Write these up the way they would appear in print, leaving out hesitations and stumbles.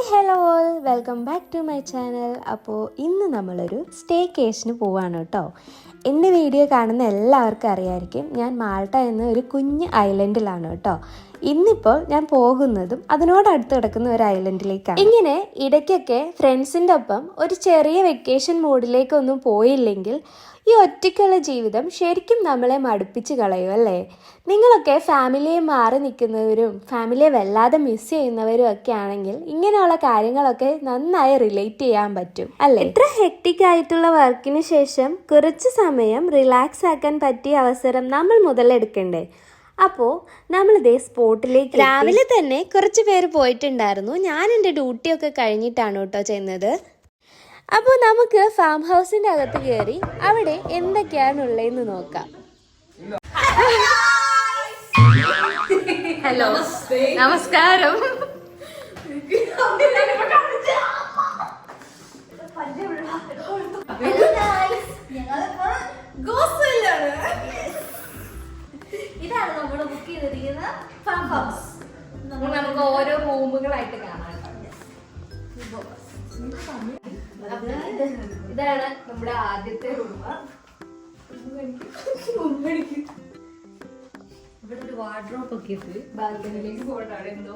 Hello all, welcome back to my channel. അപ്പോൾ ഇന്ന് നമ്മളൊരു സ്റ്റേക്കേഷന് പോവാണ് കേട്ടോ. എൻ്റെ വീഡിയോ കാണുന്ന എല്ലാവർക്കും അറിയാമായിരിക്കും, ഞാൻ മാൾട്ട എന്ന ഒരു കുഞ്ഞ് ഐലൻഡിലാണ് കേട്ടോ. ഇന്നിപ്പോൾ ഞാൻ പോകുന്നതും അതിനോടടുത്ത് കിടക്കുന്ന ഒരു ഐലൻഡിലേക്കാണ്. ഇങ്ങനെ ഇടയ്ക്കൊക്കെ ഫ്രണ്ട്സിൻ്റെ ഒപ്പം ഒരു ചെറിയ വെക്കേഷൻ മൂഡിലേക്കൊന്നും പോയില്ലെങ്കിൽ ഈ ഒറ്റയ്ക്കുള്ള ജീവിതം ശരിക്കും നമ്മളെ മടുപ്പിച്ച് കളയും അല്ലേ? നിങ്ങളൊക്കെ ഫാമിലിയെ മാറി നിൽക്കുന്നവരും ഫാമിലിയെ വല്ലാതെ മിസ് ചെയ്യുന്നവരും ഒക്കെ ആണെങ്കിൽ ഇങ്ങനെയുള്ള കാര്യങ്ങളൊക്കെ നന്നായി റിലേറ്റ് ചെയ്യാൻ പറ്റും അല്ലേ? ഇത്ര ഹെക്റ്റിക് ആയിട്ടുള്ള വർക്കിന് ശേഷം കുറച്ച് സമയം റിലാക്സ് ആക്കാൻ പറ്റിയ അവസരം നമ്മൾ മുതലെടുക്കണ്ടേ? അപ്പോൾ നമ്മളിതേ സ്പോട്ടിലേക്ക് രാവിലെ തന്നെ കുറച്ച് പേര് പോയിട്ടുണ്ടായിരുന്നു. ഞാൻ എൻ്റെ ഡ്യൂട്ടിയൊക്കെ കഴിഞ്ഞിട്ടാണ് കേട്ടോ ചെയ്യുന്നത്. അപ്പോൾ നമുക്ക് ഫാം ഹൗസിൻ്റെ അകത്ത് കയറി അവിടെ എന്തൊക്കെയാണുള്ളതെന്ന് നോക്കാം. ഹലോ, നമസ്കാരം. ഇതാണ് നമ്മൾ ബുക്ക് ചെയ്തിരിക്കുന്ന ഫാം ഹൗസ്. നമുക്ക് ഓരോ റൂമുകളായിട്ട് കാണാം. ഇതാണ് നമ്മുടെ ആദ്യത്തെ റൂം. ഇവിടെ ഒരു വാർഡ്രോബ് ഒക്കെ ഉണ്ട്. ബാൽക്കണിയിലേക്ക് പോകണ്ടാണ് എന്തോ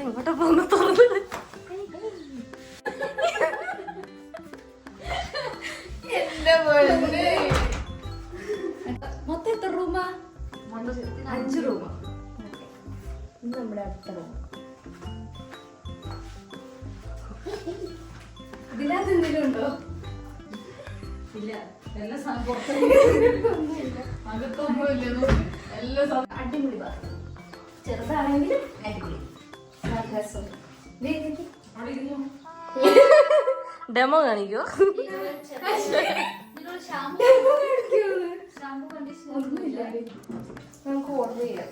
എങ്ങോട്ടാ പോകുന്ന തുറന്നത്? മൊത്തം എത്ര റൂമാ? 5 റൂമാ. ഇത് നമ്മുടെ അടുത്ത റൂം. ഇതിനകത്ത് എന്തെങ്കിലും ഉണ്ടോ? ഇല്ല, എല്ലാ സാധനം അകത്തൊന്നുമില്ല. എല്ലാ സാധനം അടിപൊളി ബാത്റൂം. ചെറുതാണെങ്കിലും അടിപൊളി. നല്ല രസം. ഡെമോ കാണിക്കോ? നമുക്ക് ഓർഡർ ചെയ്യാം.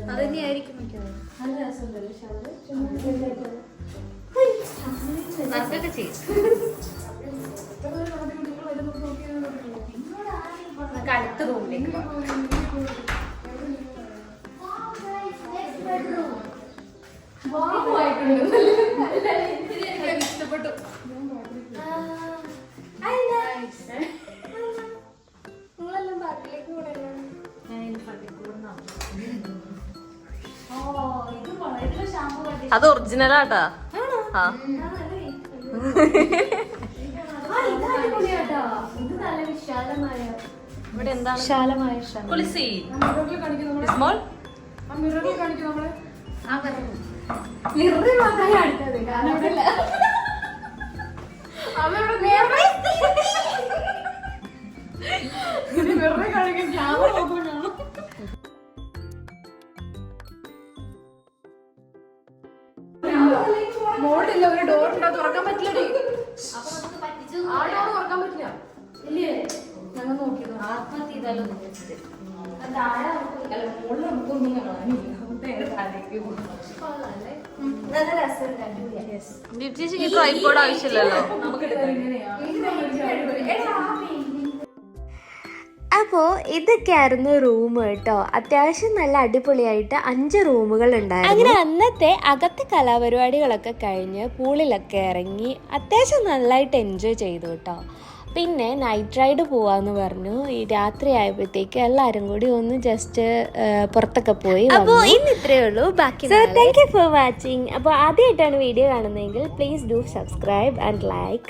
അത് തന്നെയായിരിക്കും മിക്കവാറും. നല്ല രസമുണ്ടല്ലോ വർക്കൊക്കെ ചെയ്യും. നമുക്ക് അടുത്ത റൂമിലേക്ക് പോകാം. ഇഷ്ടപ്പെട്ടു. നിങ്ങളെല്ലാം പാർക്കിലേക്ക് കൂടെ അത് ഒറിജിനലാട്ടാ. ആ, ഇവിടെ എന്താണ് വിശാലമായ കുളിസി സ്മോൾ മോളില്ല, ഒരു ഡോർ ഉണ്ടോ? തുറക്കാൻ പറ്റില്ലടി. ആ ഡോർ തുറക്കാൻ പറ്റില്ല. ഇല്ലേ, ഞങ്ങൾ നോക്കിയത് ആത്മഹത്യ ചെയ്താലോ? മോളിൽ നമുക്കൊന്നും കാണാനില്ല. നല്ല രസമുണ്ട്. ചേച്ചിക്ക് ട്രൈപോഡ് ആവശ്യമില്ലല്ലോ. അപ്പോൾ ഇതൊക്കെയായിരുന്നു റൂം കേട്ടോ. അത്യാവശ്യം നല്ല അടിപൊളിയായിട്ട് 5 റൂമുകൾ ഉണ്ടായിരുന്നു. അങ്ങനെ അന്നത്തെ അകത്തെ കലാപരിപാടികളൊക്കെ കഴിഞ്ഞ് പൂളിലൊക്കെ ഇറങ്ങി അത്യാവശ്യം നല്ലതായിട്ട് എൻജോയ് ചെയ്തു കേട്ടോ. പിന്നെ നൈറ്റ് റൈഡ് പോവാന്ന് പറഞ്ഞു. ഈ രാത്രി ആയപ്പോഴത്തേക്ക് എല്ലാവരും കൂടി ഒന്ന് ജസ്റ്റ് പുറത്തൊക്കെ പോയി. അപ്പോൾ ഇന്ന് ഇത്രയേ ഉള്ളൂ. ബാക്കി താങ്ക് യു ഫോർ വാച്ചിങ്. അപ്പോൾ ആദ്യമായിട്ടാണ് വീഡിയോ കാണുന്നതെങ്കിൽ please do subscribe and like.